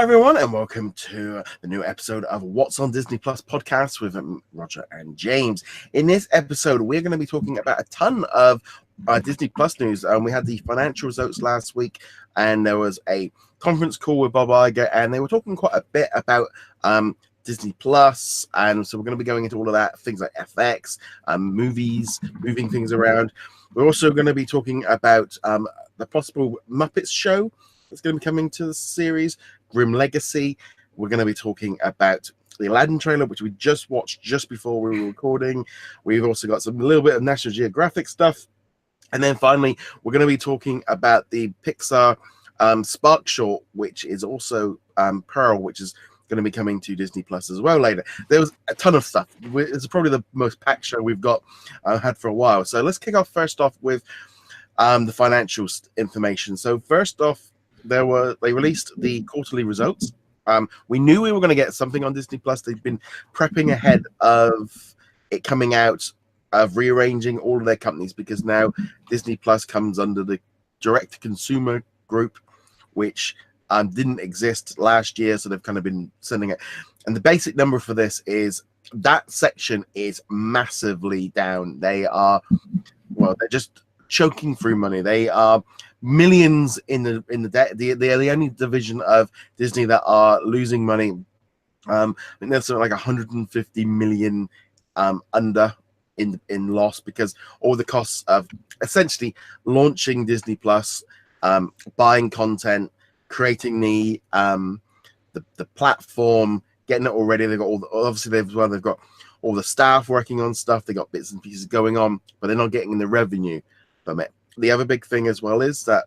Hi everyone, and welcome to the new episode of What's on Disney Plus podcast with Roger and James. In this episode, we're going to be talking about a ton of Disney Plus news. We had the financial results last week, and there was a conference call with Bob Iger, and they were talking quite a bit about Disney Plus, and so we're going to be going into all of that, things like FX, movies, moving things around. We're also going to be talking about the possible Muppets show that's going to be coming to the series, Grimm Legacy. We're going to be talking about the Aladdin trailer, which we just watched just before we were recording. We've also got a little bit of National Geographic stuff. And then finally, we're going to be talking about the Pixar Sparkshort, which is also Purl, which is going to be coming to Disney Plus as well later. There was a ton of stuff. It's probably the most packed show we've got had for a while. So let's kick off first off with the financial information. So first off, they released the quarterly results. We knew we were going to get something on Disney Plus. They've been prepping ahead of it coming out, of rearranging all of their companies, because now Disney Plus comes under the direct-to-consumer group, which didn't exist last year, so they've kind of been sending it. And the basic number for this is that section is massively down. They're just choking through money. They are millions in the debt. They are the only division of Disney that are losing money. I think there's something like 150 million under in loss, because all the costs of essentially launching Disney Plus, buying content, creating the platform, getting it all ready. They've got they've got all the staff working on stuff. They got bits and pieces going on, but they're not getting the revenue from it. The other big thing as well is that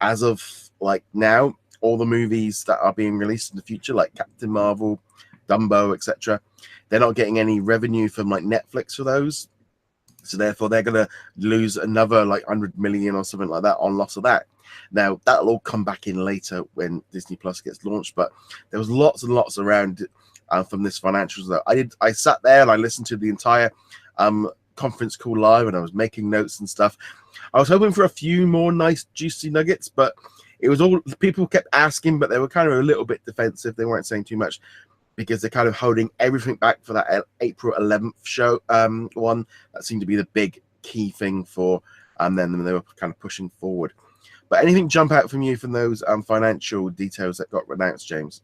as of like now, all the movies that are being released in the future, like Captain Marvel, Dumbo, etc., they're not getting any revenue from like Netflix for those. So therefore, they're going to lose another like 100 million or something like that on loss of that. Now, that'll all come back in later when Disney Plus gets launched, but there was lots and lots around from this financials. I sat there and I listened to the entire conference call live, and I was making notes and stuff. I was hoping for a few more nice juicy nuggets, but it was all people kept asking, but they were kind of a little bit defensive. They weren't saying too much because they're kind of holding everything back for that April 11th show one. That seemed to be the big key thing for then they were kind of pushing forward. But anything jump out from you from those financial details that got announced, James?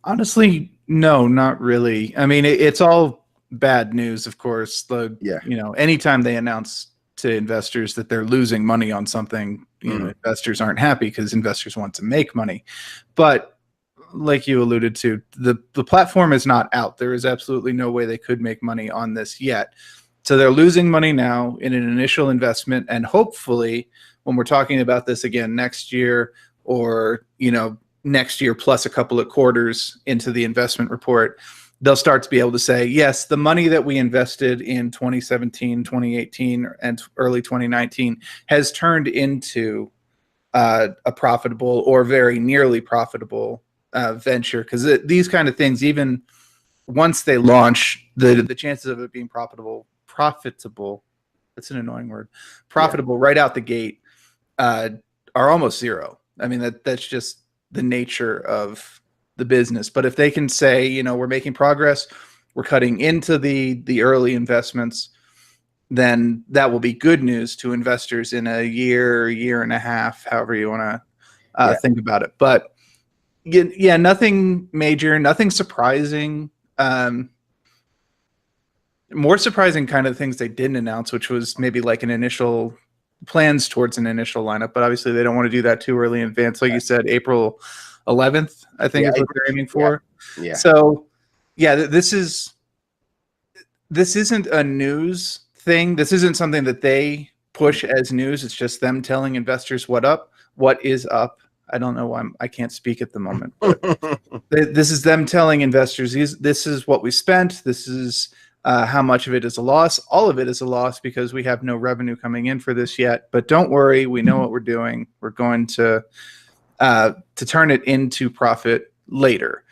Honestly, no, not really. I mean, it's all bad news, of course. Anytime they announce to investors that they're losing money on something, investors aren't happy because investors want to make money. But like you alluded to, the platform is not out. There is absolutely no way they could make money on this yet. So they're losing money now in an initial investment, and hopefully when we're talking about this again next year, or next year plus a couple of quarters into the investment report, they'll start to be able to say, yes, the money that we invested in 2017, 2018, and early 2019 has turned into a profitable or very nearly profitable venture. Because these kind of things, even once they launch, the chances of it being profitable, that's an annoying word, profitable right out the gate are almost zero. I mean, that's just the nature of the business. But if they can say, we're making progress, we're cutting into the early investments, then that will be good news to investors in a year and a half, however you want to think about it. But nothing major, nothing surprising. More surprising kind of things they didn't announce, which was maybe like plans towards an initial lineup, but obviously they don't want to do that too early in advance. Like you said, April 11th, I think is what they're aiming for. Yeah. So, this isn't a news thing. This isn't something that they push as news. It's just them telling investors what is up. I don't know why I can't speak at the moment, but this is them telling investors, this is what we spent. This is how much of it is a loss. All of it is a loss because we have no revenue coming in for this yet. But don't worry, we know what we're doing. We're going to turn it into profit later.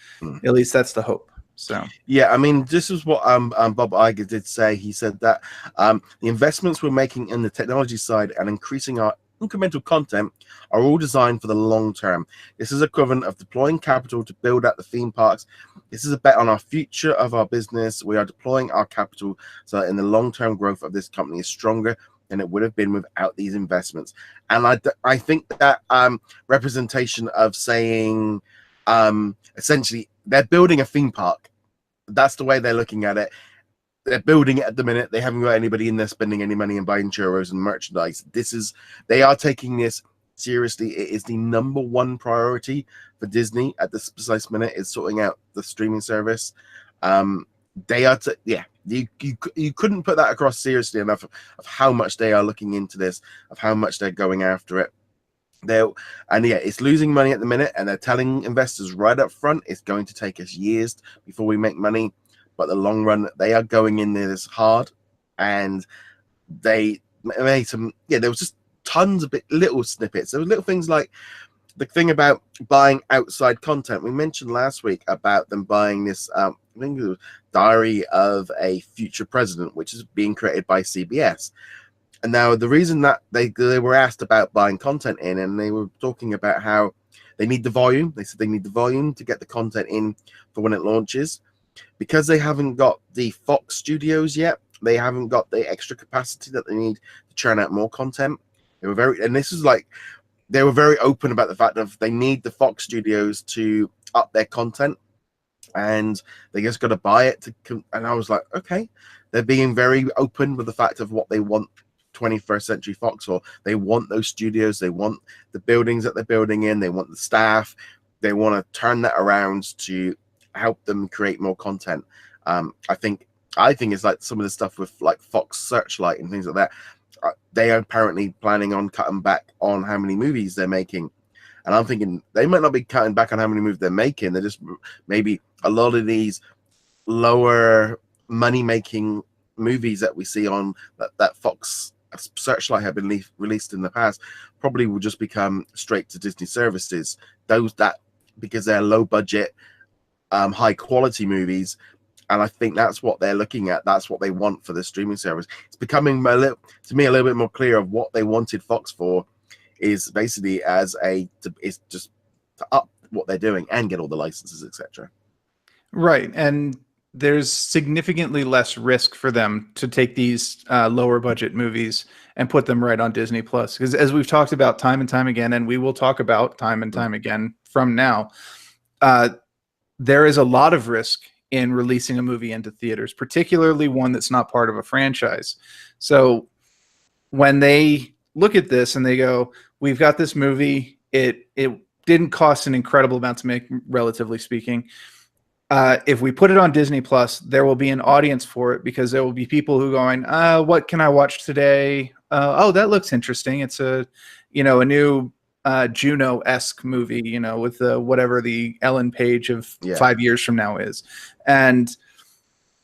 At least that's the hope. So I mean, this is what Bob Iger did say. He said that the investments we're making in the technology side and increasing our incremental content are all designed for the long term. This is equivalent of deploying capital to build out the theme parks. This is a bet on our future of our business. We are deploying our capital so that in the long-term growth of this company is stronger than it would have been without these investments. And I think that representation of saying essentially they're building a theme park. That's the way they're looking at it. They're building it at the minute. They haven't got anybody in there spending any money and buying churros and merchandise. They are taking this seriously. It is the number one priority for Disney at this precise minute, is sorting out the streaming service. They are you couldn't put that across seriously enough of how much they are looking into this, of how much they're going after it. It's losing money at the minute, and they're telling investors right up front it's going to take us years before we make money. But the long run, they are going in there this hard, and they made some. Yeah, there was just tons of little snippets. There were little things like the thing about buying outside content. We mentioned last week about them buying this. I think it was Diary of a Future President, which is being created by CBS. And now the reason that they were asked about buying content in, and they were talking about how they need the volume. They said they need the volume to get the content in for when it launches. Because they haven't got the Fox studios yet, they haven't got the extra capacity that they need to churn out more content. They were very open about the fact that they need the Fox studios to up their content, and they just got to buy it and I was like, okay, they're being very open with the fact of what they want 21st Century Fox for. They want those studios, they want the buildings that they're building in, they want the staff, they want to turn that around to help them create more content. I think it's like some of the stuff with like Fox Searchlight and things like that. They are apparently planning on cutting back on how many movies they're making, and I'm thinking they might not be cutting back on how many movies they're making. They're just maybe a lot of these lower money making movies that we see on that Fox Searchlight have been released in the past probably will just become straight to Disney services. Those that because they're low budget, high quality movies, and I think that's what they're looking at. That's what they want for the streaming service. It's becoming to me a little bit more clear of what they wanted Fox for is basically is just to up what they're doing and get all the licenses, etc. Right, and there's significantly less risk for them to take these lower budget movies and put them right on Disney Plus, because as we've talked about time and time again, and we will talk about time and time again from now, there is a lot of risk in releasing a movie into theaters, particularly one that's not part of a franchise. So when they look at this and they go, we've got this movie, it didn't cost an incredible amount to make, relatively speaking. If we put it on Disney Plus, there will be an audience for it, because there will be people who are going, what can I watch today? Oh, that looks interesting. It's a new Juno-esque movie, with whatever the Ellen Page of 5 years from now is, and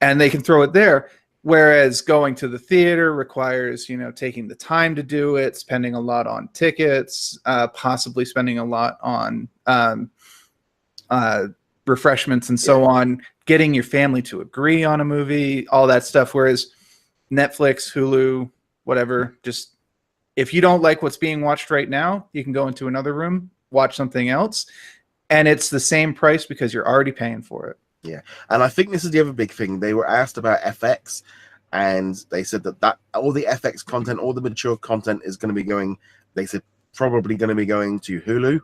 they can throw it there. Whereas going to the theater requires, taking the time to do it, spending a lot on tickets, possibly spending a lot on refreshments and so on, getting your family to agree on a movie, all that stuff. Whereas Netflix, Hulu, whatever, just if you don't like what's being watched right now, you can go into another room, watch something else, and it's the same price because you're already paying for it. Yeah, and I think this is the other big thing. They were asked about FX, and they said that all the FX content, all the mature content is going to be going, they said probably going to be going to Hulu,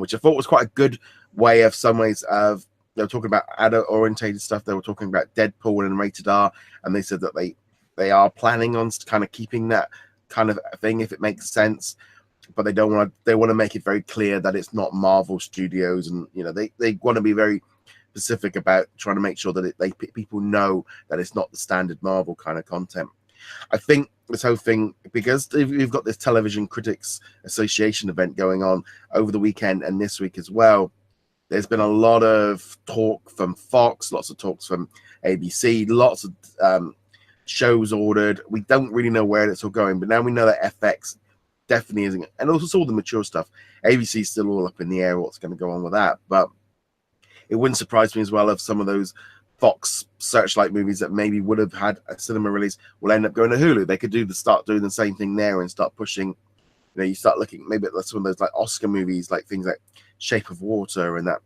which I thought was quite a good way of some ways of, they were talking about adult-orientated stuff. They were talking about Deadpool and Rated R, and they said that they are planning on kind of keeping that kind of thing if it makes sense, but they want to make it very clear that it's not Marvel Studios, and they want to be very specific about trying to make sure that people know that it's not the standard Marvel kind of content. I think this whole thing, because we've got this Television Critics Association event going on over the weekend and this week as well, there's been a lot of talk from Fox, lots of talks from ABC, lots of shows ordered. We don't really know where it's all going, but now we know that FX definitely isn't, and also all the mature stuff. ABC is still all up in the air what's going to go on with that, but it wouldn't surprise me as well if some of those Fox Searchlight movies that maybe would have had a cinema release will end up going to Hulu. They could start doing the same thing there and start pushing You know, you start looking maybe at some of those like Oscar movies, like things like Shape of Water and that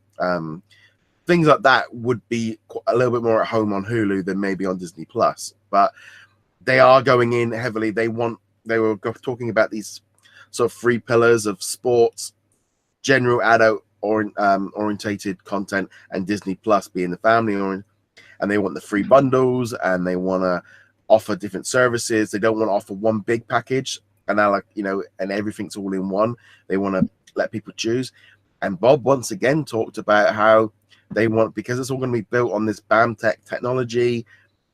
things like that would be a little bit more at home on Hulu than maybe on Disney Plus. But they are going in heavily. They were talking about these sort of 3 pillars of sports, general adult orientated content, and Disney Plus being the family oriented. And they want the free bundles, and they want to offer different services. They don't want to offer one big package and now, like, you know, and everything's all in one. They want to let people choose. And Bob once again talked about how they want, because it's all going to be built on this BAMTech technology.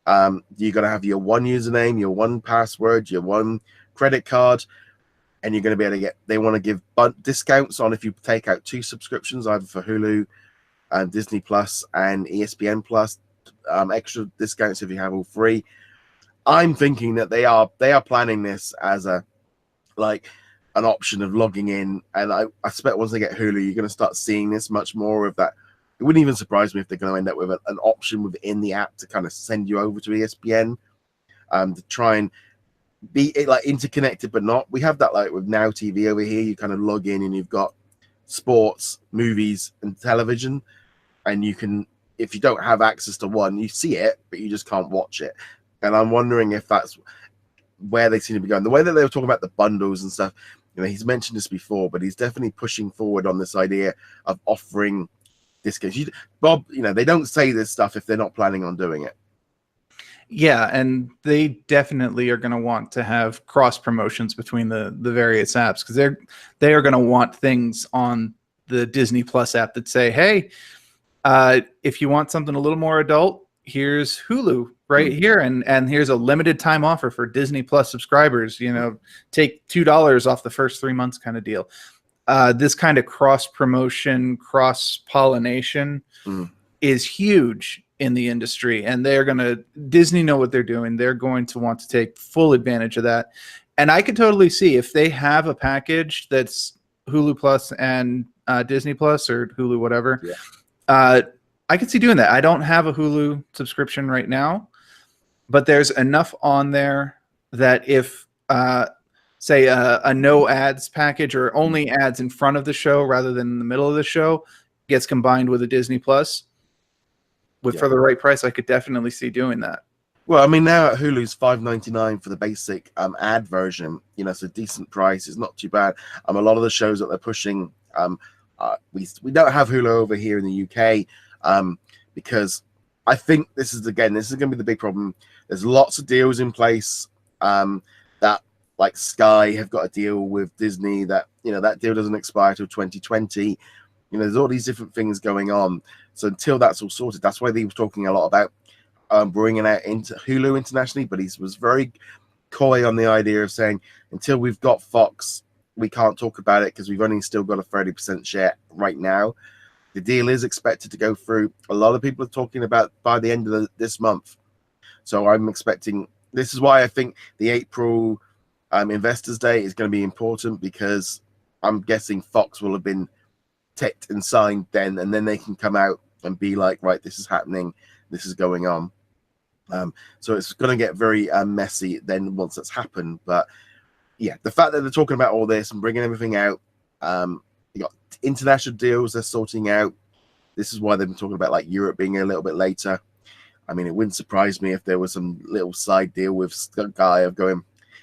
You're going to have your one username, your one password, your one credit card, and you're going to be able to get. They want to give discounts on if you take out 2 subscriptions, either for Hulu, Disney Plus, and ESPN Plus. Extra discounts if you have all 3. I'm thinking that they are planning this as a like an option of logging in, and I expect once they get Hulu, you're going to start seeing this much more of that. It wouldn't even surprise me if they're going to end up with an option within the app to kind of send you over to ESPN, to try and be like interconnected, but not. We have that like with Now TV over here. You kind of log in and you've got sports, movies, and television, and you can, if you don't have access to one, you see it, but you just can't watch it. And I'm wondering if that's where they seem to be going. The way that they were talking about the bundles and stuff, you know, he's mentioned this before, but he's definitely pushing forward on this idea of offering discounts. Bob, you know, they don't say this stuff if they're not planning on doing it. Yeah, and they definitely are going to want to have cross promotions between the various apps, because they are going to want things on the Disney Plus app that say, hey, if you want something a little more adult, here's Hulu right here, and here's a limited time offer for Disney Plus subscribers. You know, take $2 off the first 3 months kind of deal. This kind of cross promotion, cross pollination is huge in the industry, and Disney know what they're doing. They're going to want to take full advantage of that. And I could totally see if they have a package that's Hulu Plus and Disney Plus or Hulu, whatever. Yeah. I could see doing that. I don't have a Hulu subscription right now, but there's enough on there that if, say, a no ads package or only ads in front of the show rather than in the middle of the show gets combined with a Disney Plus, for the right price, I could definitely see doing that. Well, I mean, now at Hulu's $5.99 for the basic ad version. You know, it's a decent price. It's not too bad. A lot of the shows that they're pushing, we don't have Hulu over here in the UK, because I think this is going to be the big problem. There's lots of deals in place that, like Sky have got a deal with Disney that, you know, that deal doesn't expire till 2020. You know, there's all these different things going on. So until that's all sorted, that's why they were talking a lot about bringing out into Hulu internationally. But he was very coy on the idea of saying, until we've got Fox, we can't talk about it because we've only still got a 30% share right now. The deal is expected to go through. A lot of people are talking about by the end of this month. So I'm expecting, this is why I think the April Investors Day is going to be important, because I'm guessing Fox will have been ticked and signed then, and then they can come out and be like, right, this is happening, this is going on. So it's going to get very messy then once that's happened. But yeah, the fact that they're talking about all this and bringing everything out, you got international deals they're sorting out. This is why they've been talking about like Europe being a little bit later. I mean, it wouldn't surprise me if there was some little side deal with Sky of going,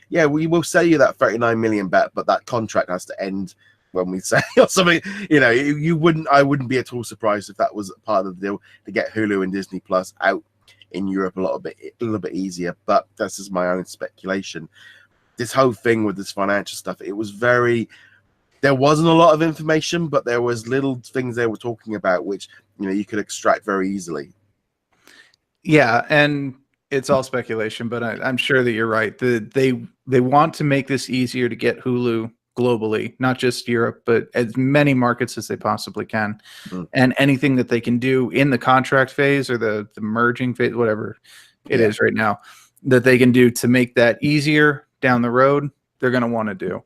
yeah, we will sell you that 39 million bet, but that contract has to end when we say, or something. You know, I wouldn't be at all surprised if that was part of the deal to get Hulu and Disney Plus out in Europe a little bit easier. But that's just my own speculation. This whole thing with this financial stuff, it was there wasn't a lot of information, but there was little things they were talking about which, you know, you could extract very easily. Yeah, and it's all speculation, but I'm sure that you're right. They want to make this easier to get Hulu globally, not just Europe, but as many markets as they possibly can. And anything that they can do in the contract phase or the merging phase, whatever it is right now, that they can do to make that easier down the road, they're going to want to do.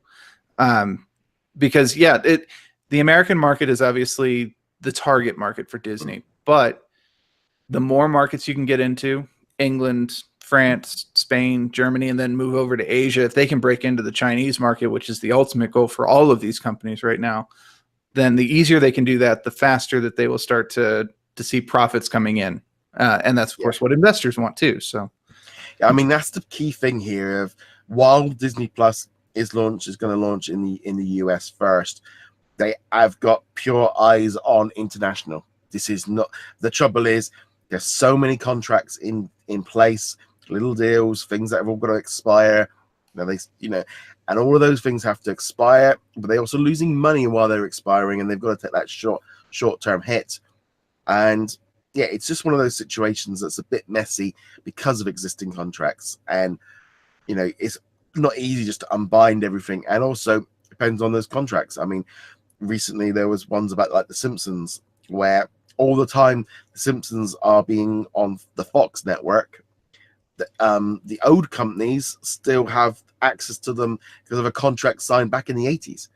Because, yeah, the American market is obviously the target market for Disney, but the more markets you can get into, England, France, Spain, Germany, and then move over to Asia, if they can break into the Chinese market, which is the ultimate goal for all of these companies right now, then the easier they can do that, the faster that they will start to see profits coming in. And that's, of course, what investors want too. So, I mean, that's the key thing here. Of while Disney Plus is going to launch in the US first, I've got pure eyes on international. This is not the trouble. Is there's so many contracts in place, little deals, things that have all got to expire. And all of those things have to expire, but they're also losing money while they're expiring, and they've got to take that short-term hit. And yeah, it's just one of those situations that's a bit messy because of existing contracts, and it's not easy just to unbind everything, and also depends on those contracts. I mean, recently there was ones about like The Simpsons, where all the time The Simpsons are being on the Fox network. The old companies still have access to them because of a contract signed back in the 80s.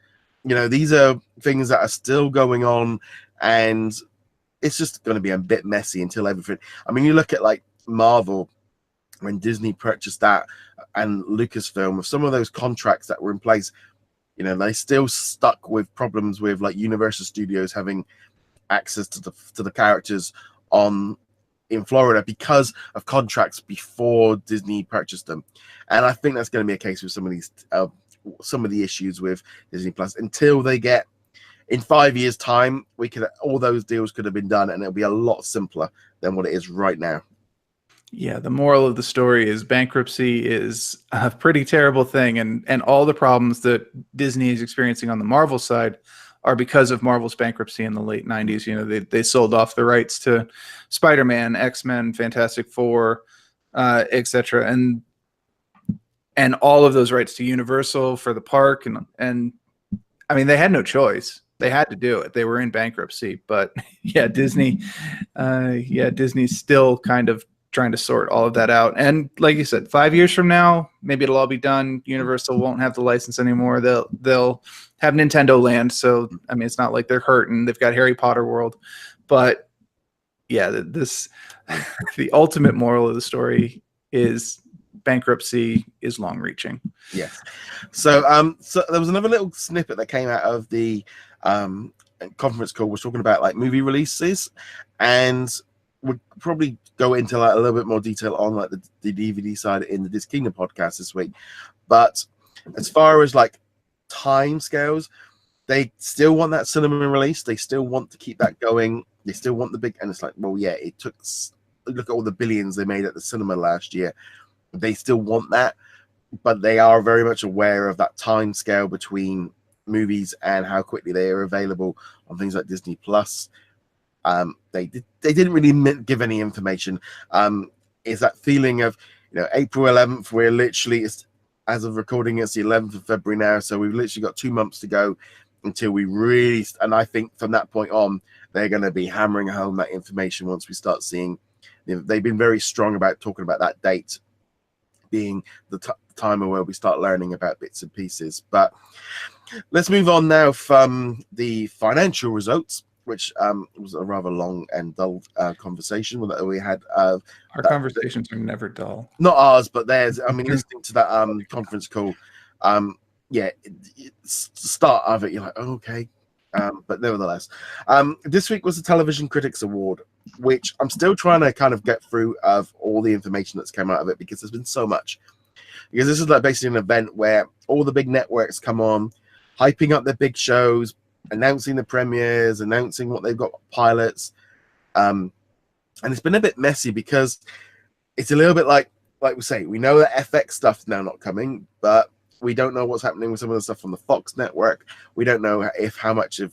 These are things that are still going on, and it's just going to be a bit messy until everything. I mean, you look at like Marvel, when Disney purchased that, and Lucasfilm, with some of those contracts that were in place, they still stuck with problems with like Universal Studios having access to the characters in Florida because of contracts before Disney purchased them. And I think that's going to be a case with some of the issues with Disney Plus until they get, in 5 years' time, all those deals could have been done, and it'll be a lot simpler than what it is right now. Yeah, the moral of the story is bankruptcy is a pretty terrible thing, and all the problems that Disney is experiencing on the Marvel side are because of Marvel's bankruptcy in the late 90s. They sold off the rights to Spider-Man, X-Men, Fantastic Four, etc., and all of those rights to Universal for the park, and I mean, they had no choice. They had to do it. They were in bankruptcy, but Disney's still kind of trying to sort all of that out. And like you said, 5 years from now, maybe it'll all be done. Universal won't have the license anymore. They'll have Nintendo Land. So, I mean, it's not like they're hurting. They've got Harry Potter World. But yeah, the ultimate moral of the story is bankruptcy is long reaching. Yes. So there was another little snippet that came out of the conference call. We're talking about like movie releases, and we'll probably go into like a little bit more detail on like the DVD side in the Disc Kingdom podcast this week. But as far as like time scales, they still want that cinema release. They still want to keep that going. They still want the big, and it's like, well, yeah, look at all the billions they made at the cinema last year. They still want that, but they are very much aware of that time scale between movies and how quickly they are available on things like Disney Plus. They didn't really give any information. Is that feeling of April 11th? We're literally, as of recording, it's the 11th of February now, so we've literally got 2 months to go until we really. And I think from that point on, they're going to be hammering home that information once we start seeing. They've been very strong about talking about that date being the time where we start learning about bits and pieces. But let's move on now from the financial results, which was a rather long and dull conversation that we had. Our conversations are never dull. Not ours, but theirs. I mean, listening to that conference call, start of it, you're like, oh, okay. But nevertheless, this week was the Television Critics Award, which I'm still trying to kind of get through of all the information that's come out of it, because there's been so much. Because this is like basically an event where all the big networks come on, hyping up their big shows, announcing the premieres, announcing what they've got pilots. And it's been a bit messy because it's a little bit like we say, we know that FX stuff's now not coming, but we don't know what's happening with some of the stuff on the Fox network. We don't know how much of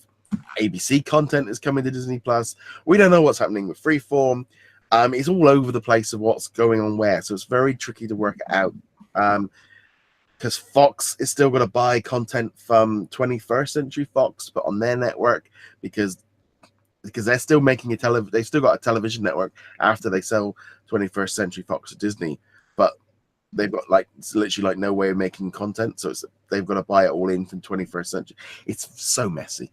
ABC content is coming to Disney Plus. We don't know what's happening with Freeform. It's all over the place of what's going on where. So it's very tricky to work it out. Because Fox is still going to buy content from 21st Century Fox, but on their network, because they're still making they've still got a television network after they sell 21st Century Fox to Disney, but they've got it's literally no way of making content, so they've got to buy it all in from 21st Century. It's so messy.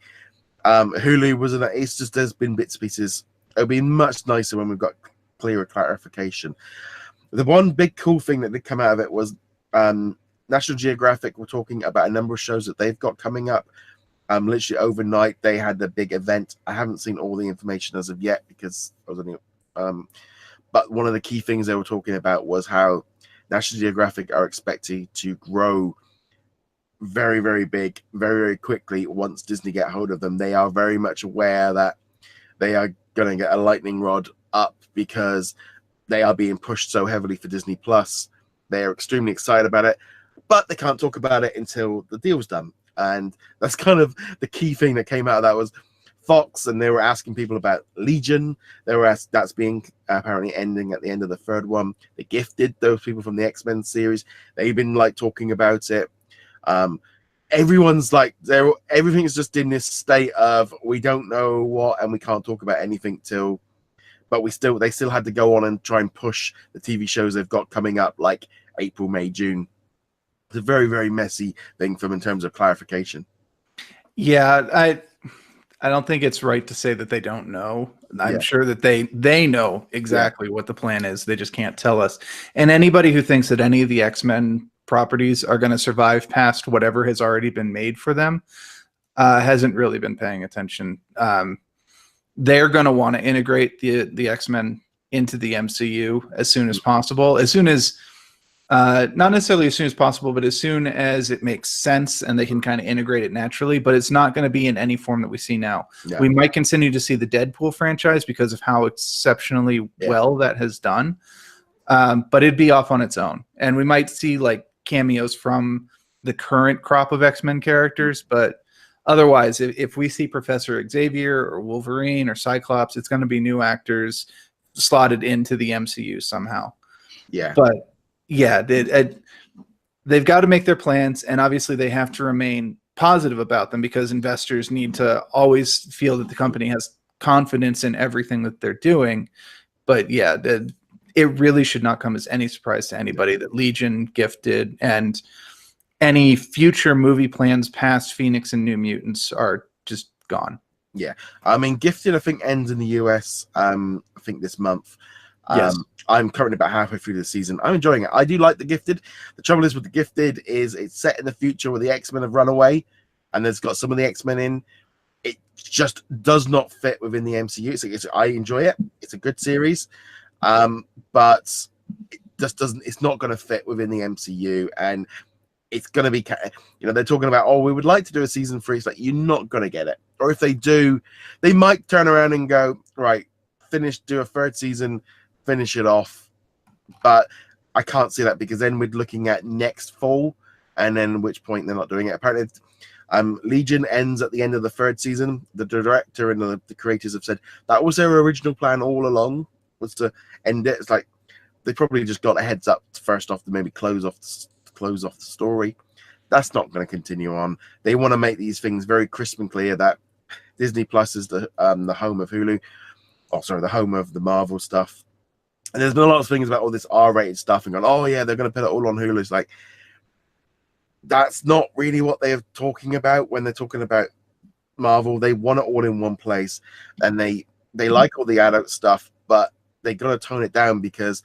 Hulu wasn't. It's just there's been bits and pieces. It'll be much nicer when we've got clearer clarification. The one big cool thing that did come out of it was National Geographic were talking about a number of shows that they've got coming up. Literally overnight, they had the big event. I haven't seen all the information as of yet because I was only. But one of the key things they were talking about was how National Geographic are expecting to grow very, very big, very, very quickly once Disney get hold of them. They are very much aware that they are going to get a lightning rod up because they are being pushed so heavily for Disney Plus. They are extremely excited about it, but they can't talk about it until the deal's done. And that's kind of the key thing that came out of that was Fox, and they were asking people about Legion. They were asked, that's being apparently ending at the end of the third one. The Gifted, those people from the X-Men series, they've been like talking about it. Everyone's like, everything's just in this state of we don't know what, and we can't talk about anything till. But they still had to go on and try and push the TV shows they've got coming up, like April, May, June. It's a very, very messy thing in terms of clarification. Yeah, I don't think it's right to say that they don't know. I'm sure that they know exactly what the plan is. They just can't tell us. And anybody who thinks that any of the X-Men properties are going to survive past whatever has already been made for them hasn't really been paying attention. They're going to want to integrate the X-Men into the MCU as soon as possible. As soon as not necessarily as soon as possible, but as soon as it makes sense and they can kind of integrate it naturally, but it's not going to be in any form that we see now. Yeah. We might continue to see the Deadpool franchise because of how exceptionally well that has done. But it'd be off on its own. And we might see like cameos from the current crop of X-Men characters, but otherwise, if we see Professor Xavier or Wolverine or Cyclops, it's going to be new actors slotted into the MCU somehow. Yeah. But yeah, they've got to make their plans, and obviously they have to remain positive about them because investors need to always feel that the company has confidence in everything that they're doing. But yeah, it really should not come as any surprise to anybody that Legion, Gifted, and any future movie plans past Phoenix and New Mutants are just gone. Yeah. I mean, Gifted, I think, ends in the US, I think this month. Yes. I'm currently about halfway through the season. I'm enjoying it. I do like The Gifted. The trouble is with The Gifted is it's set in the future where the X-Men have run away and there's got some of the X-Men in. It just does not fit within the MCU. I enjoy it. It's a good series. But it just doesn't, it's not going to fit within the MCU, and it's going to be, they're talking about, oh, we would like to do a season 3. It's like, you're not going to get it. Or if they do, they might turn around and go, right, do a third season, finish it off. But I can't see that because then we're looking at next fall, and then at which point they're not doing it. Apparently, Legion ends at the end of the third season. The director and the creators have said that was their original plan all along, was to end it. It's like they probably just got a heads up first off to maybe close off the story. That's not going to continue on. They want to make these things very crisp and clear that Disney Plus is the home of Hulu. Oh, sorry, the home of the Marvel stuff. And there's been a lot of things about all this R-rated stuff and going, oh yeah, they're going to put it all on Hulu. It's like, that's not really what they're talking about when they're talking about Marvel. They want it all in one place, and they like all the adult stuff, but they got to tone it down because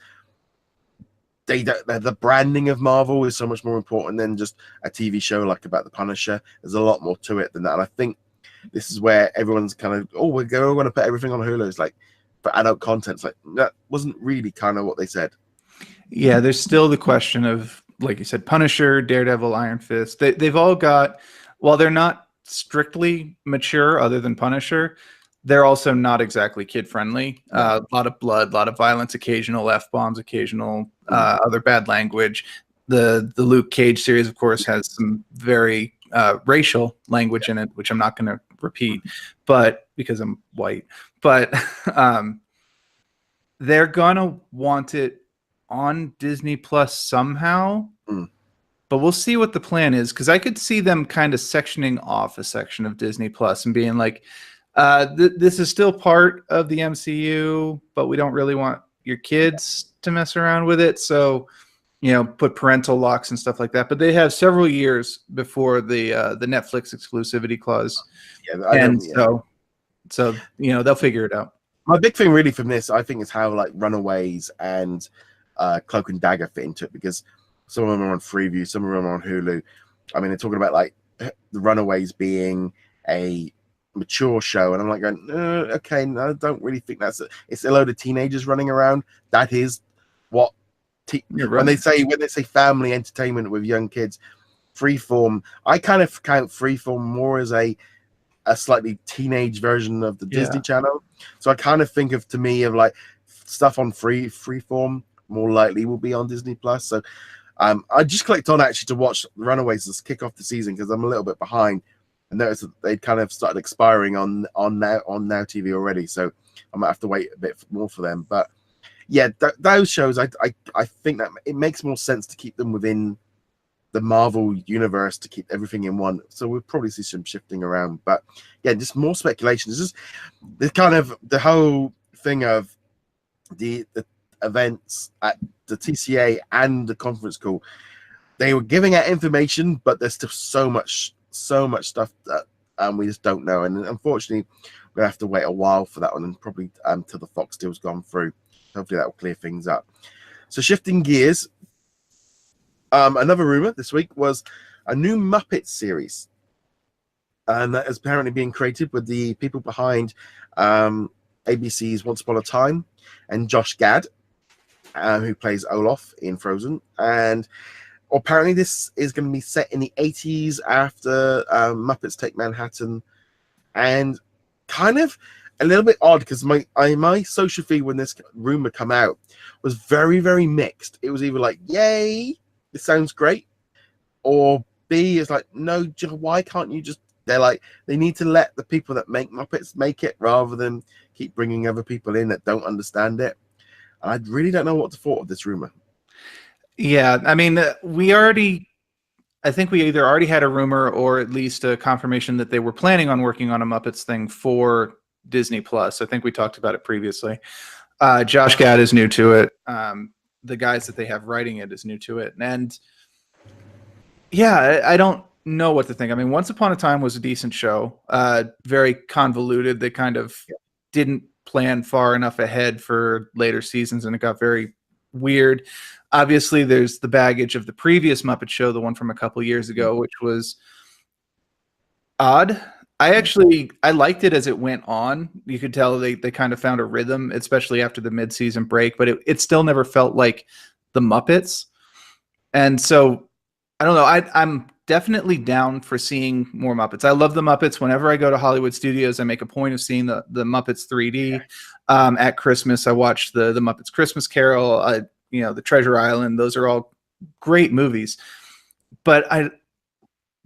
the branding of Marvel is so much more important than just a TV show like about the Punisher. There's a lot more to it than that, and I think this is where everyone's kind of, oh, we're going to put everything on Hulu. It's like, for adult content, it's like, that wasn't really kind of what they said. Yeah, there's still the question of, like you said, Punisher, Daredevil, Iron Fist. They've all got, while they're not strictly mature other than Punisher, they're also not exactly kid-friendly. A lot of blood, a lot of violence, occasional F-bombs, occasional other bad language. The Luke Cage series, of course, has some very racial language in it, which I'm not going to repeat, but because I'm white. But they're going to want it on Disney Plus somehow. But we'll see what the plan is, because I could see them kind of sectioning off a section of Disney Plus and being like, this is still part of the MCU, but we don't really want your kids to mess around with it. So, put parental locks and stuff like that. But they have several years before the Netflix exclusivity clause. So they'll figure it out. My big thing really from this, I think, is how like Runaways and Cloak and Dagger fit into it, because some of them are on Freeview, some of them are on Hulu. I mean, they're talking about like The Runaways being a mature show, and I'm like going, okay, no, I don't really think that's it. It's a load of teenagers running around. That is what when they say family entertainment with young kids. Freeform, I kind of count Freeform more as a slightly teenage version of the Disney Channel. So I kind of think of like stuff on Freeform more likely will be on Disney Plus. So I just clicked on actually to watch Runaways to kick off the season, because I'm a little bit behind. I noticed that they kind of started expiring on Now TV already, so I might have to wait a bit more for them. But yeah, those shows, I think that it makes more sense to keep them within the Marvel universe, to keep everything in one. So we'll probably see some shifting around. But yeah, just more speculation. It's just the kind of the whole thing of the events at the TCA and the conference call. They were giving out information, but there's still so much stuff that we just don't know. And unfortunately, we're gonna have to wait a while for that one, and probably till the Fox deal's gone through. Hopefully that will clear things up. So shifting gears, another rumor this week was a new Muppets series, and that is apparently being created with the people behind ABC's Once Upon a Time and Josh Gad, who plays Olaf in Frozen. And apparently this is going to be set in the 80s after Muppets Take Manhattan, and kind of a little bit odd, because my social feed when this rumor come out was very, very mixed. It was either like, yay, this sounds great, or B is like, no, why can't you just, they're like, they need to let the people that make Muppets make it, rather than keep bringing other people in that don't understand it. And I really don't know what to thought of this rumor. Yeah, I mean, I think we either already had a rumor or at least a confirmation that they were planning on working on a Muppets thing for Disney Plus. I think we talked about it previously. Josh Gad is new to it. The guys that they have writing it is new to it. And yeah, I don't know what to think. I mean, Once Upon a Time was a decent show. Very convoluted. They kind of didn't plan far enough ahead for later seasons, and it got very weird. Obviously, there's the baggage of the previous Muppet show, the one from a couple years ago, which was odd. I liked it as it went on. You could tell they kind of found a rhythm, especially after the mid-season break, but it still never felt like the Muppets. And so, I don't know. I'm definitely down for seeing more Muppets. I love the Muppets. Whenever I go to Hollywood Studios, I make a point of seeing the Muppets 3D. At Christmas, I watch the Muppets Christmas Carol, the Treasure Island. Those are all great movies. But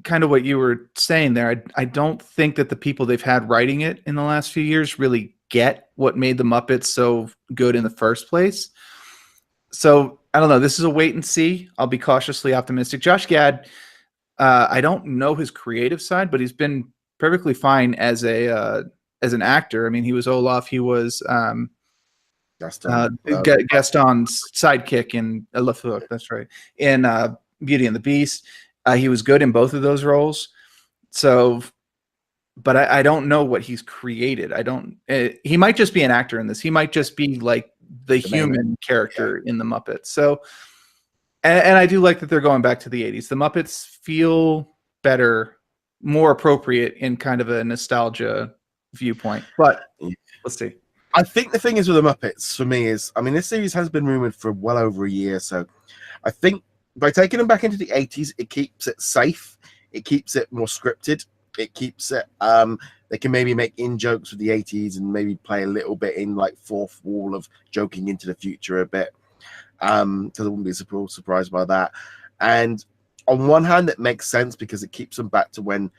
kind of what you were saying there, I don't think that the people they've had writing it in the last few years really get what made the Muppets so good in the first place. So I don't know. This is a wait and see. I'll be cautiously optimistic. Josh Gad, I don't know his creative side, but he's been perfectly fine as an actor. I mean, he was Olaf. He was Gaston's sidekick in La Fleur. That's right. In Beauty and the Beast. He was good in both of those roles. So, but I don't know what he's created. He might just be an actor in this. He might just be like the human character in the Muppets. So, and I do like that they're going back to the 80s. The Muppets feel better, more appropriate in kind of a nostalgia viewpoint. But let's see. I think the thing is with the Muppets for me is, I mean, this series has been rumored for well over a year. So I think by taking them back into the 80s, it keeps it safe. It keeps it more scripted. It keeps it, they can maybe make in jokes with the 80s and maybe play a little bit in like fourth wall of joking into the future a bit. Because I wouldn't be surprised by that. And on one hand, it makes sense because it keeps them back to when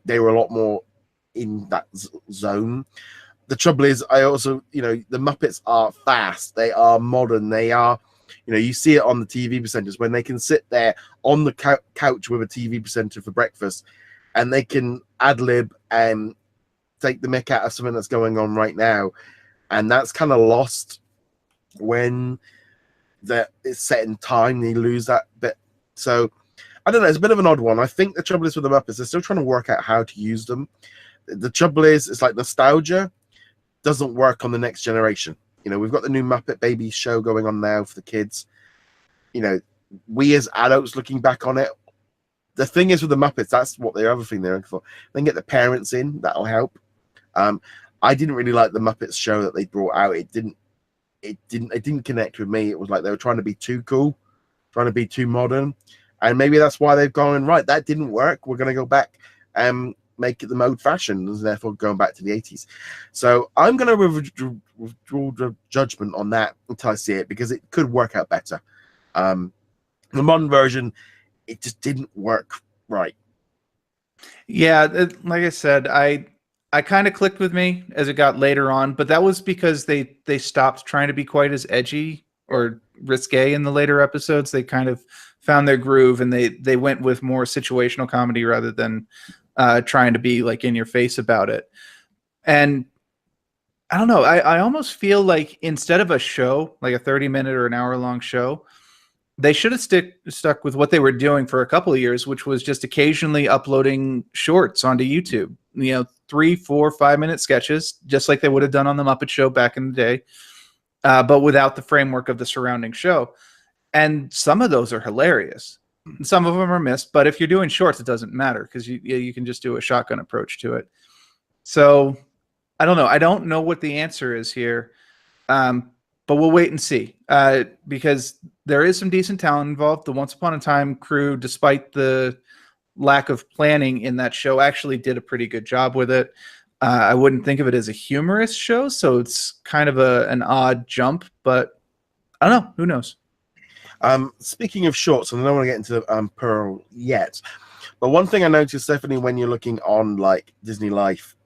they were a lot more in that zone. The trouble is, I also, the Muppets are fast. They are modern. They are, you see it on the TV presenters when they can sit there on the couch with a TV presenter for breakfast and they can ad-lib and take the mick out of something that's going on right now. And that's kind of lost when it's set in time. You lose that bit. So, I don't know. It's a bit of an odd one. I think the trouble is with the Muppets, they're still trying to work out how to use them. The trouble is, it's like nostalgia doesn't work on the next generation. You know, we've got the new Muppet Babies show going on now for the kids. You know, we as adults looking back on it, the thing is with the Muppets, that's what the other thing they're looking for. They can get the parents in, that'll help. I didn't really like the Muppets show that they brought out. It didn't connect with me. It was like they were trying to be too cool, trying to be too modern, and maybe that's why they've gone right. That didn't work. We're going to go back and make it the old fashioned, and therefore going back to the 80s. So I'm going to withdraw the judgment on that until I see it, because it could work out better. The modern version, it just didn't work right. Yeah, like I said, I kind of clicked with me as it got later on, but that was because they stopped trying to be quite as edgy or risque in the later episodes. They kind of found their groove, and they went with more situational comedy rather than trying to be like in your face about it. And I don't know, I almost feel like instead of a show, like a 30-minute or an hour-long show, they should have stuck with what they were doing for a couple of years, which was just occasionally uploading shorts onto YouTube. You know, 3, 4, 5-minute sketches, just like they would have done on the Muppet Show back in the day, but without the framework of the surrounding show. And some of those are hilarious. Some of them are missed, but if you're doing shorts, it doesn't matter, because you can just do a shotgun approach to it. So I don't know. I don't know what the answer is here. But we'll wait and see, because there is some decent talent involved. The Once Upon a Time crew, despite the lack of planning in that show, actually did a pretty good job with it. I wouldn't think of it as a humorous show, so it's kind of an odd jump, but I don't know. Who knows? Speaking of shorts, and I don't want to get into Purl yet, but one thing I noticed, Stephanie, when you're looking on like Disney Life,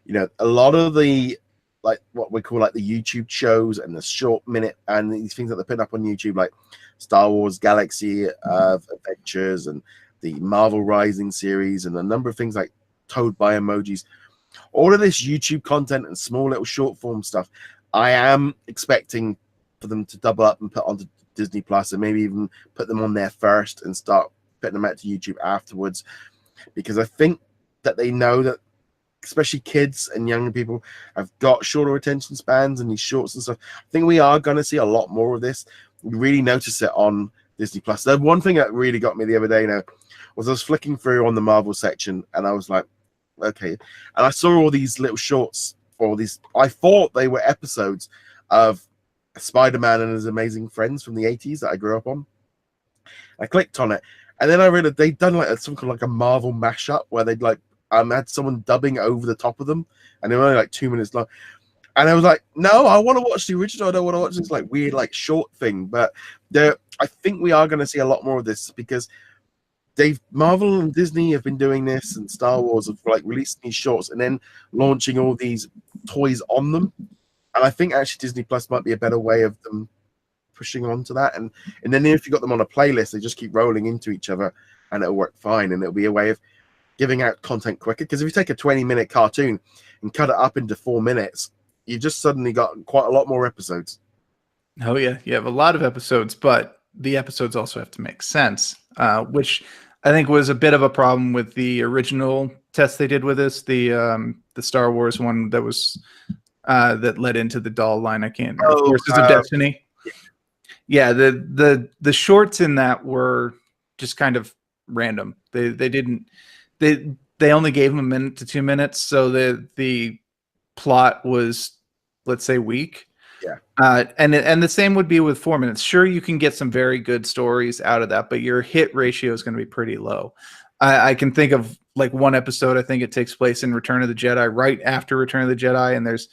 you know, a lot of the like what we call like the YouTube shows and the short minute and these things that they put up on YouTube, like Star Wars Galaxy of Adventures and the Marvel Rising series and a number of things like Toad by Emojis, all of this YouTube content and small little short form stuff, I am expecting for them to double up and put onto Disney Plus, and maybe even put them on there first and start putting them out to YouTube afterwards, because I think that they know that especially kids and younger people have got shorter attention spans and these shorts and stuff. I think we are going to see a lot more of this. We really notice it on Disney Plus. The one thing that really got me the other day now was I was flicking through on the Marvel section, and I was like, okay. And I saw all these little shorts, or these, I thought they were episodes of Spider-Man and his amazing friends from the 80s that I grew up on. I clicked on it, and then I realized they'd done like some kind of like a Marvel mashup where they'd like had someone dubbing over the top of them, and they were only like 2 minutes long. And I was like, no, I want to watch the original. I don't want to watch this like weird like short thing. But I think we are going to see a lot more of this, because Marvel and Disney have been doing this, and Star Wars have like releasing these shorts and then launching all these toys on them. And I think actually Disney Plus might be a better way of them pushing on to that. And then if you got them on a playlist, they just keep rolling into each other, and it'll work fine. And it'll be a way of giving out content quicker. Because if you take a 20-minute cartoon and cut it up into 4 minutes, you just suddenly got quite a lot more episodes. Oh yeah, you have a lot of episodes, but the episodes also have to make sense, which I think was a bit of a problem with the original test they did with this, the Star Wars one that was that led into the doll line. I can't. Forces of Destiny. Yeah, the shorts in that were just kind of random. They only gave them 1 minute to 2 minutes, so the plot was, let's say, weak. Yeah. And the same would be with 4 minutes. Sure, you can get some very good stories out of that, but your hit ratio is going to be pretty low. I can think of like one episode, I think it takes place in Return of the Jedi, right after Return of the Jedi, and there's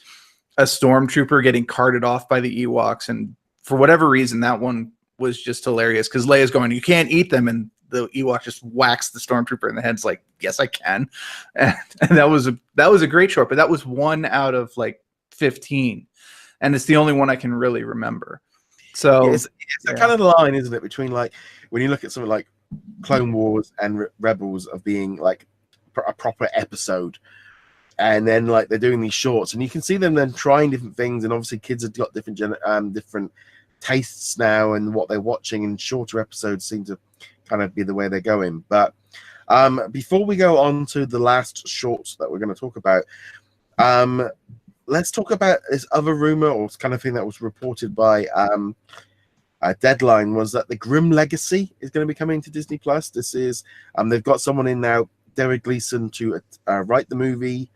a stormtrooper getting carted off by the Ewoks, and for whatever reason, that one was just hilarious, because Leia's going, "You can't eat them," and the Ewok just whacks the stormtrooper in the head. It's like, yes, I can. And that was a great short, but that was 1 out of like 15, and it's the only one I can really remember. So yeah, it's a kind of line, isn't it, between like when you look at something like Clone Wars and Rebels of being like a proper episode, and then like they're doing these shorts, and you can see them then trying different things, and obviously kids have got different tastes now and what they're watching, and shorter episodes seem to kind of be the way they're going. But before we go on to the last shorts that we're going to talk about, let's talk about this other rumor or kind of thing that was reported by Deadline, was that the Grimm Legacy is going to be coming to Disney Plus. This is they've got someone in now, Derek Gleason, to write the movie.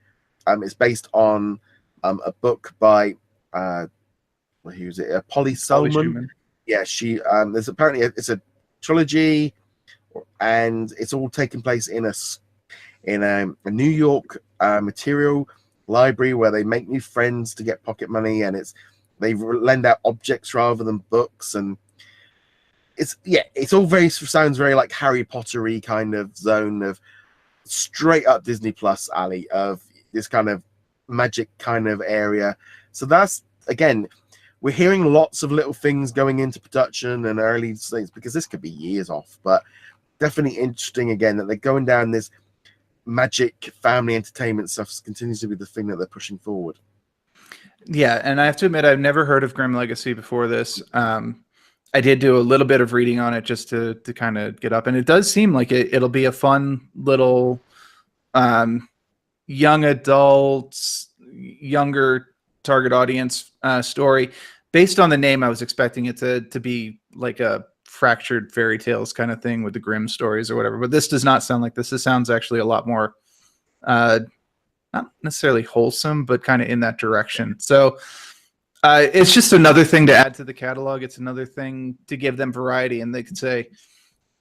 It's based on a book by who is it? Polly Solomon. Yeah, she there's apparently it's a trilogy, and it's all taking place in a New York material library where they make new friends to get pocket money, and they lend out objects rather than books, and it's all sounds very like Harry Potter-y kind of zone of straight up Disney Plus alley of this kind of magic kind of area. So that's, again, we're hearing lots of little things going into production and early stages, because this could be years off, but definitely interesting again that they're going down this magic family entertainment stuff continues to be the thing that they're pushing forward. Yeah, and I have to admit, I've never heard of Grimm Legacy before this. I did do a little bit of reading on it just to kind of get up, and it does seem like it'll be a fun little young adults, younger target audience story. Based on the name, I was expecting it to be like a fractured fairy tales kind of thing with the Grimm stories or whatever, but this does not sound like this. This sounds actually a lot more not necessarily wholesome, but kind of in that direction. So it's just another thing to add to the catalog. It's another thing to give them variety, and they could say,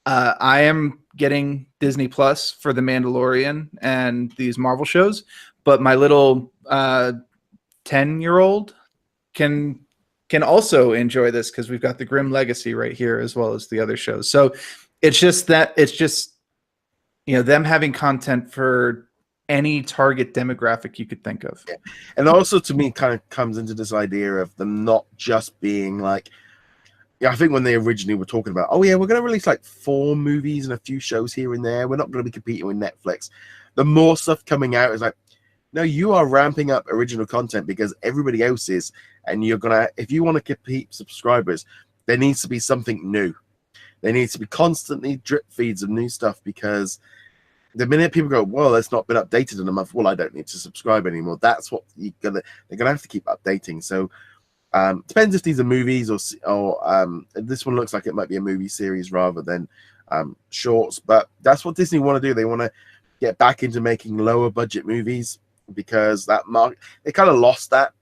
I am getting Disney Plus for The Mandalorian and these Marvel shows, but my little 10-year-old can also enjoy this because we've got the Grimm Legacy right here as well as the other shows. So it's just them having content for any target demographic you could think of. Yeah. And also, to me, kind of comes into this idea of them not just being like, I think when they originally were talking about, oh yeah, we're going to release like 4 movies and a few shows here and there, we're not going to be competing with Netflix. The more stuff coming out is like, no, you are ramping up original content because everybody else is, and you're gonna, if you want to compete subscribers, there needs to be something new. There needs to be constantly drip feeds of new stuff, because the minute people go, well, it's not been updated in a month, well, I don't need to subscribe anymore. That's what they're gonna have to keep updating. So depends if these are movies or this one looks like it might be a movie series rather than shorts, but that's what Disney want to do. They want to get back into making lower budget movies, because that they kind of lost that,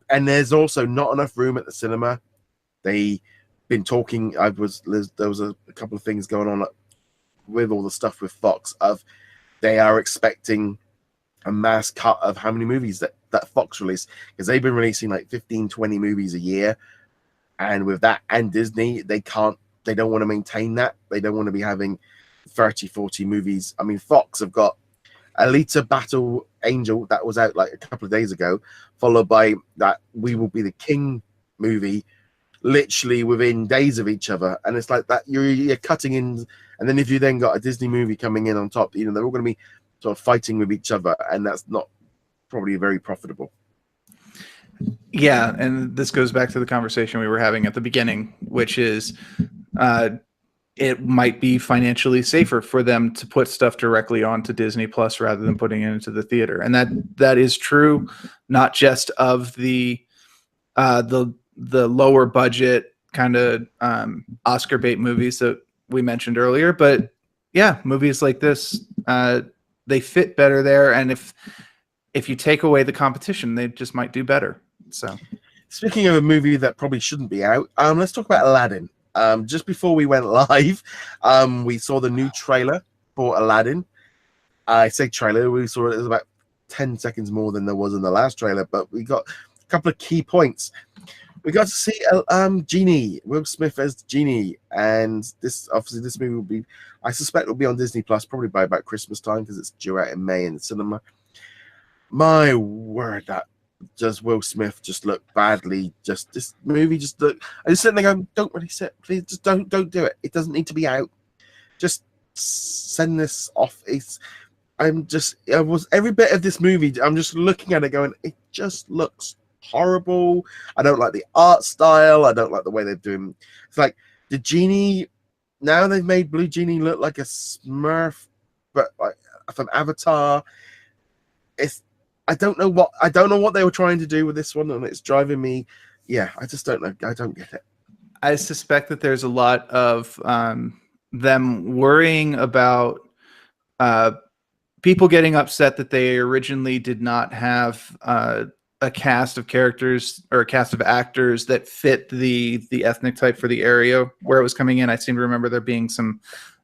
and there's also not enough room at the cinema. They've been talking. There was a couple of things going on with all the stuff with Fox of they are expecting a mass cut of how many movies that Fox release, because they've been releasing like 15-20 movies a year, and with that and Disney, they don't want to maintain that. They don't want to be having 30-40 movies. I mean, Fox have got Alita Battle Angel that was out like a couple of days ago, followed by that We Will Be the King movie literally within days of each other, and it's like that you're cutting in, and then if you then got a Disney movie coming in on top, they're all going to be sort of fighting with each other, and that's not probably very profitable. Yeah, and this goes back to the conversation we were having at the beginning, which is it might be financially safer for them to put stuff directly onto Disney Plus rather than putting it into the theater. And that is true, not just of the lower budget kind of Oscar bait movies that we mentioned earlier, but yeah, movies like this, they fit better there. And if you take away the competition, they just might do better. So speaking of a movie that probably shouldn't be out, let's talk about Aladdin. Just before we went live, we saw the new trailer for Aladdin. I say trailer, we saw it was about 10 seconds more than there was in the last trailer, but we got a couple of key points. We got to see Genie, Will Smith as Genie, and this movie will be, I suspect, will be on Disney Plus probably by about Christmas time, because it's due out in May in the cinema. My word, that does Will Smith just look badly? Just this movie just look. I just sitting there going, don't release it, please. Just don't do it. It doesn't need to be out. Just send this off. I was every bit of this movie. I'm just looking at it going, it just looks horrible. I don't like the art style. I don't like the way they're doing. It's like the Genie. Now they've made Blue Genie look like a Smurf, but like from Avatar. I don't know what they were trying to do with this one, and it's driving me. Yeah, I just don't know. I don't get it. I suspect that there's a lot of them worrying about people getting upset that they originally did not have a cast of characters or a cast of actors that fit the ethnic type for the area where it was coming in. I seem to remember there being some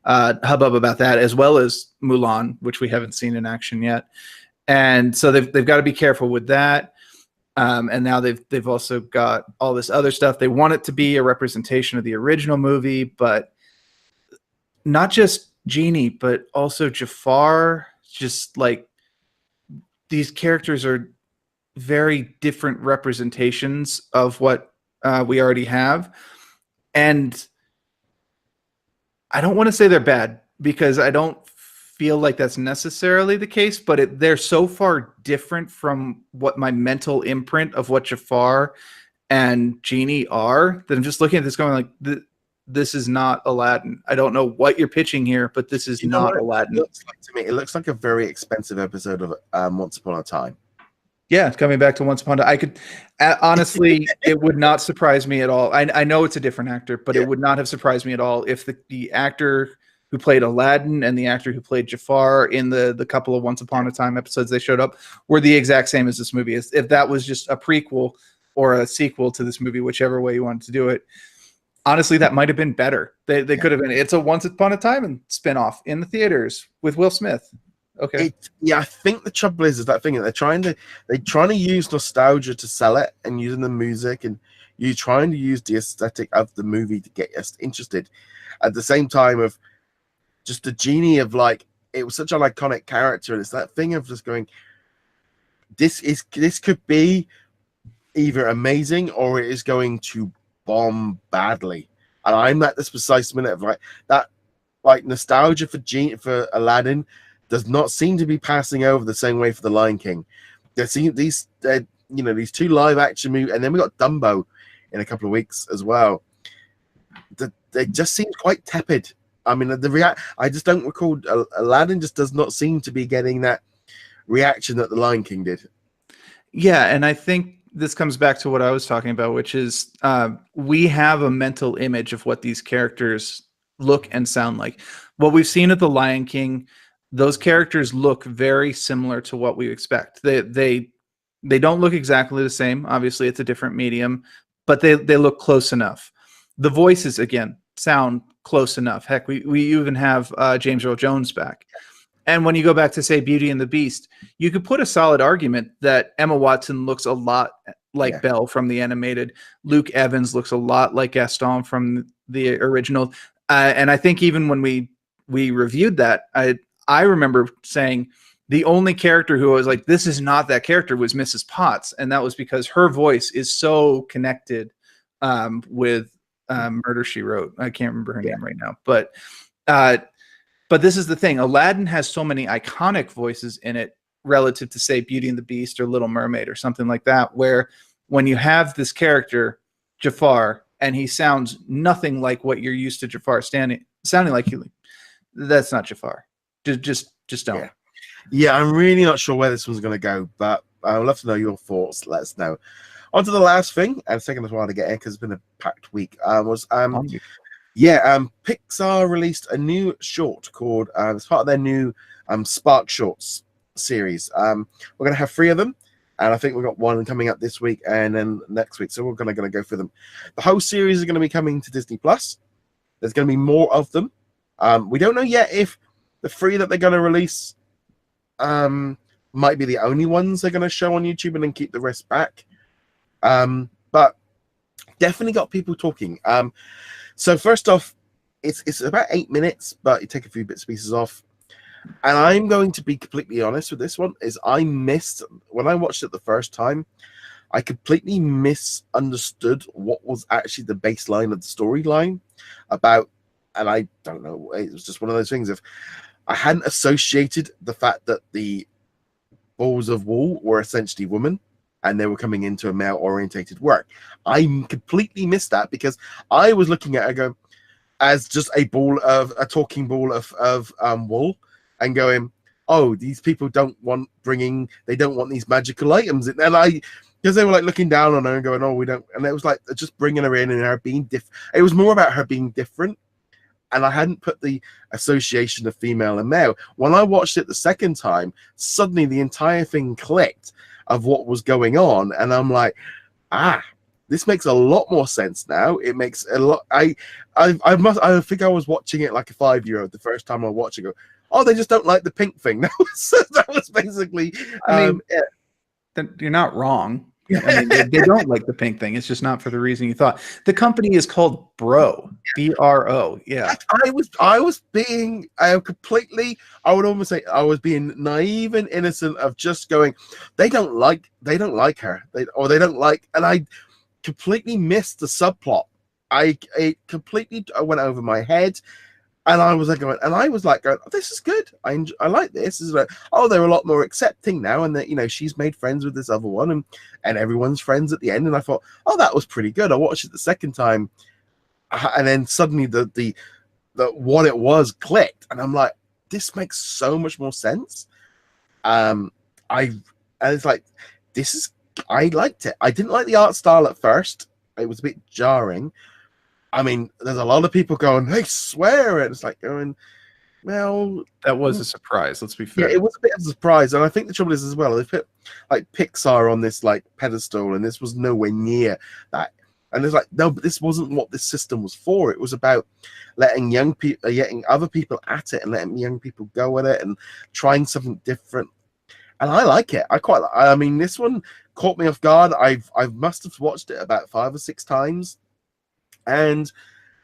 hubbub about that, as well as Mulan, which we haven't seen in action yet. And so they've got to be careful with that. And now they've also got all this other stuff. They want it to be a representation of the original movie, but not just Genie, but also Jafar. Just like these characters are very different representations of what we already have. And I don't want to say they're bad because I don't feel like that's necessarily the case, but they're so far different from what my mental imprint of what Jafar and Genie are that I'm just looking at this going like, this is not Aladdin. I don't know what you're pitching here, but this is not Aladdin. It looks like a very expensive episode of Once Upon a Time. Yeah, coming back to Once Upon a Time. I could honestly, it would not surprise me at all. I know it's a different actor, but it would not have surprised me at all if the actor who played Aladdin and the actor who played Jafar in the couple of Once Upon a Time episodes they showed up were the exact same as this movie. If that was just a prequel or a sequel to this movie, whichever way you wanted to do it. Honestly, that might have been better. They could have been. It's a Once Upon a Time and spinoff in the theaters with Will Smith. Okay. I think the trouble is that thing they're trying to use nostalgia to sell it, and using the music, and you trying to use the aesthetic of the movie to get us interested. At the same time of just the Genie of like, it was such an iconic character, and it's that thing of just going, this could be either amazing or it is going to bomb badly. And I'm at this precise minute of like nostalgia for Aladdin does not seem to be passing over the same way for the Lion King. There seem these two live action movies, and then we got Dumbo in a couple of weeks as well. They just seem quite tepid. I mean, I just don't recall. Aladdin just does not seem to be getting that reaction that the Lion King did. Yeah, and I think this comes back to what I was talking about, which is we have a mental image of what these characters look and sound like. What we've seen at the Lion King, those characters look very similar to what we expect. They don't look exactly the same. Obviously, it's a different medium, but they look close enough. The voices, again, sound close enough. Heck, we even have James Earl Jones back. And when you go back to, say, Beauty and the Beast, you could put a solid argument that Emma Watson looks a lot like Belle from the animated. Luke Evans looks a lot like Gaston from the original. And I think even when we reviewed that, I remember saying the only character who I was like, this is not that character, was Mrs. Potts. And that was because her voice is so connected with Murder, She Wrote. I can't remember her name right now. But this is the thing. Aladdin has so many iconic voices in it relative to, say, Beauty and the Beast or Little Mermaid or something like that, where when you have this character, Jafar, and he sounds nothing like what you're used to Jafar sounding like, that's not Jafar. Just don't. Yeah, I'm really not sure where this one's going to go, but I would love to know your thoughts. Let us know. On to the last thing, and it's taken us a while to get in because it's been a packed week. Pixar released a new short called as part of their new Sparkshorts series. We're going to have 3 of them, and I think we've got one coming up this week and then next week. So we're going to go through them. The whole series is going to be coming to Disney Plus. There's going to be more of them. We don't know yet if the 3 that they're going to release might be the only ones they're going to show on YouTube and then keep the rest back. But definitely got people talking. So first off, it's about 8 minutes, but you take a few bits and pieces off. And I'm going to be completely honest with this one, is I missed, when I watched it the first time, I completely misunderstood what was actually the baseline of the storyline about, and I don't know, it was just one of those things of, I hadn't associated the fact that the balls of wool were essentially women and they were coming into a male-orientated work. I completely missed that because I was looking at it as just a talking ball of wool and going, oh, these people don't want these magical items. And because they were like looking down on her and going, oh, we don't. And it was like just bringing her in and her being different. It was more about her being different. And I hadn't put the association of female and male. When I watched it the second time, suddenly the entire thing clicked of what was going on. And I'm like, this makes a lot more sense now. It makes a lot. I think I was watching it like a 5-year-old the first time I watched it. Go, oh, they just don't like the pink thing. That was basically. You're not wrong. I mean, they don't like the pink thing. It's just not for the reason you thought. The company is called Bro, BRO. Yeah, I was being completely. I would almost say I was being naive and innocent of just going. They don't like her. They don't like, and I completely missed the subplot. I completely went over my head. And I was like, oh, this is good. I like this. This is like, oh, they're a lot more accepting now, and that she's made friends with this other one, and everyone's friends at the end. And I thought, oh, that was pretty good. I watched it the second time, and then suddenly the what it was clicked, and I'm like, this makes so much more sense. And it's like, I liked it. I didn't like the art style at first. It was a bit jarring. I mean, there's a lot of people going, they swear it. It's like going, well. That was a surprise, let's be fair. Yeah, it was a bit of a surprise. And I think the trouble is as well, they put like Pixar on this like pedestal, and this was nowhere near that. And it's like, no, but this wasn't what this system was for. It was about letting young people, getting other people at it and letting young people go at it and trying something different. And I like it. I mean, this one caught me off guard. I must have watched it about 5 or 6 times. And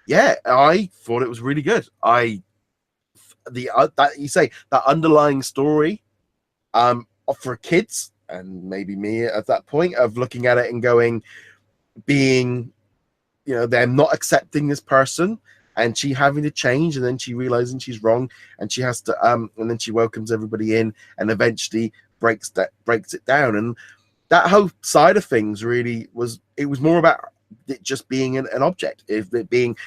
yeah, I thought it was really good. That you say that underlying story, for kids and maybe me at that point of looking at it and going, being, they're not accepting this person, and she having to change, and then she realizing she's wrong, and she has to, and then she welcomes everybody in, and eventually breaks it down, and that whole side of things really was. It was more about it just being an object. If it being,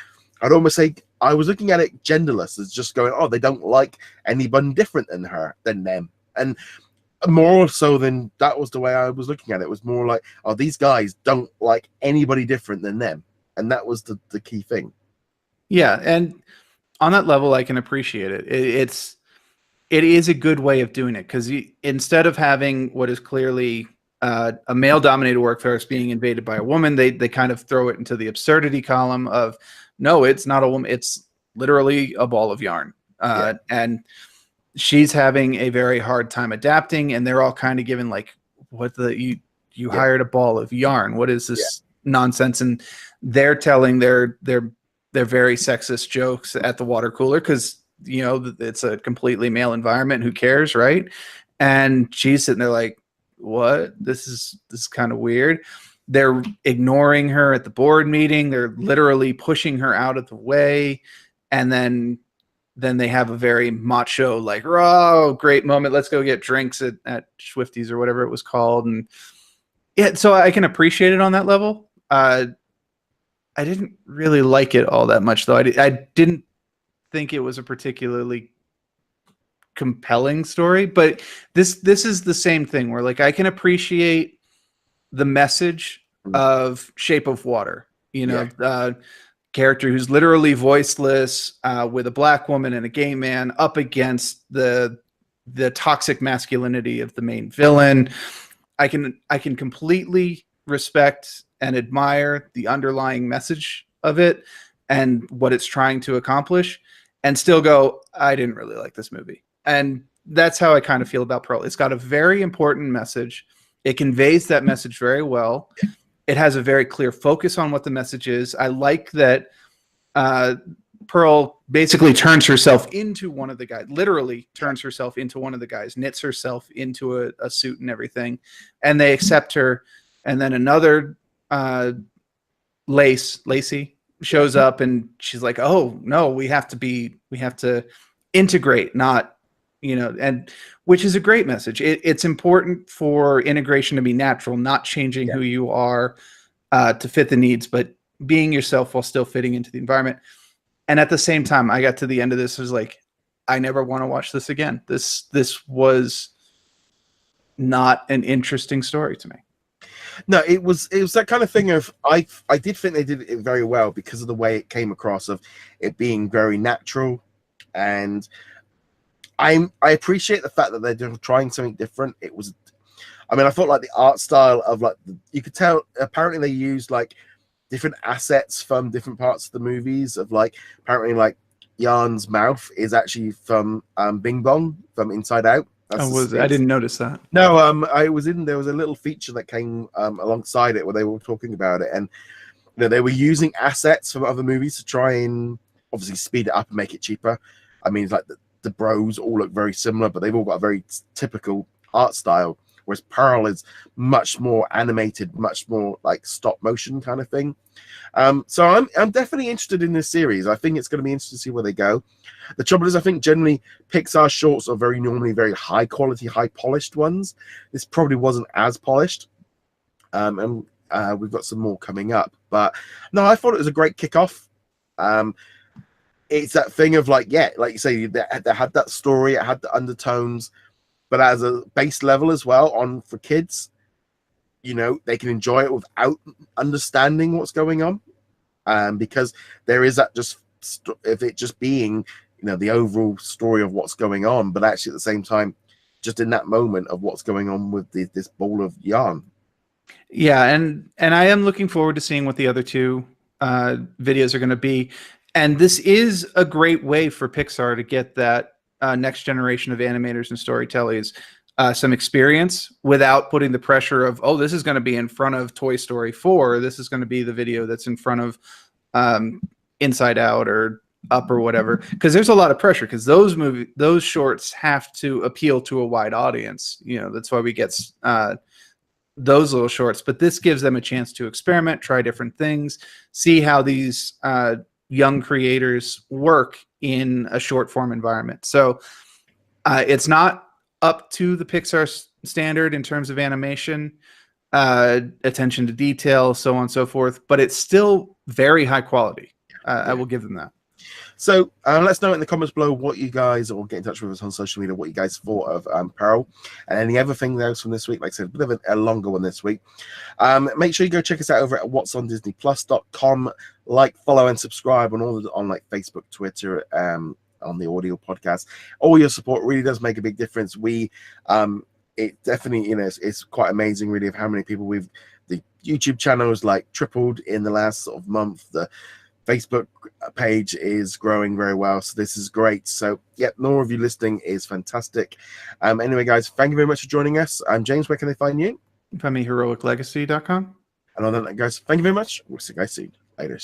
I'd almost say I was looking at it genderless, as just going, oh, they don't like anyone different than them, and more so than that was the way I was looking at it. It was more like, oh, these guys don't like anybody different than them, and that was the key thing. Yeah, and on that level, I can appreciate it. It is a good way of doing it, because instead of having what is clearly a male-dominated workforce being invaded by a woman, they kind of throw it into the absurdity column of, no, it's not a woman, it's literally a ball of yarn. And she's having a very hard time adapting, and they're all kind of given like, what you hired a ball of yarn, what is this nonsense? And they're telling their very sexist jokes at the water cooler, because it's a completely male environment, who cares, right? And she's sitting there like, what? This is kind of weird. They're ignoring her at the board meeting. They're literally pushing her out of the way. And then they have a very macho, like, oh, great moment. Let's go get drinks at Swifties or whatever it was called. And yeah, so I can appreciate it on that level. I didn't really like it all that much, though. I didn't think it was a particularly compelling story, but this is the same thing where, like, I can appreciate the message of Shape of Water, character who's literally voiceless, with a black woman and a gay man up against the toxic masculinity of the main villain. I can completely respect and admire the underlying message of it and what it's trying to accomplish, and still go, I didn't really like this movie. And that's how I kind of feel about Purl. It's got a very important message. It conveys that message very well. It has a very clear focus on what the message is. I like that Purl basically turns herself into one of the guys, literally turns herself into one of the guys, knits herself into a suit and everything, and they accept her. And then another Lacey shows up, and she's like, oh no, we have to integrate, not, and which is a great message. It's important for integration to be natural, not changing who you are to fit the needs, but being yourself while still fitting into the environment. And at the same time, I got to the end of this, I was like, I never want to watch this again. This was not an interesting story to me. No, it was that kind of thing of I did think they did it very well because of the way it came across, of it being very natural, and I appreciate the fact that they're trying something different. It was, I mean, I thought like the art style of like you could tell apparently they used like different assets from different parts of the movies, of like apparently like Jan's mouth is actually from Bing Bong from Inside Out. I didn't notice that. No, there was a little feature that came alongside it where they were talking about it, and you know, they were using assets from other movies to try and obviously speed it up and make it cheaper. I mean, it's like the bros all look very similar, but they've all got a very typical art style, whereas Purl is much more animated, much more like stop motion kind of thing. So I'm definitely interested in this series. I think it's going to be interesting to see where they go. The trouble is, I think generally Pixar shorts are normally very high quality, high polished ones. This probably wasn't as polished, and we've got some more coming up. But no, I thought it was a great kickoff. It's that thing of like, yeah, like you say, they had that story, it had the undertones, but as a base level as well on for kids. You know, they can enjoy it without understanding what's going on, because there is that if it just being, you know, the overall story of what's going on, but actually at the same time, just in that moment of what's going on with this ball of yarn. Yeah, and I am looking forward to seeing what the other two videos are going to be, and this is a great way for Pixar to get that next generation of animators and storytellers some experience without putting the pressure of, oh, this is going to be in front of Toy Story 4. This is going to be the video that's in front of Inside Out or Up or whatever. Because there's a lot of pressure, because those shorts have to appeal to a wide audience. You know, that's why we get those little shorts. But this gives them a chance to experiment, try different things, see how these young creators work in a short form environment. So it's not up to the Pixar standard in terms of animation, attention to detail, so on and so forth, but it's still very high quality. I will give them that. So let us know in the comments below what you guys, or get in touch with us on social media, what you guys thought of Purl and any other thing else from this week. Like I said, a bit of a longer one this week. Make sure you go check us out over at whatsondisneyplus.com. Like, follow, and subscribe on like Facebook, Twitter, on the audio podcast. All your support really does make a big difference. It definitely, you know, it's quite amazing really of how many people the YouTube channel is like tripled in the last sort of month. The Facebook page is growing very well, so this is great. So yeah, more of you listening is fantastic. Anyway guys, thank you very much for joining us. I'm James. Where can they find you? Find me heroiclegacy.com. And on that, guys, thank you very much. We'll see you guys soon. Later.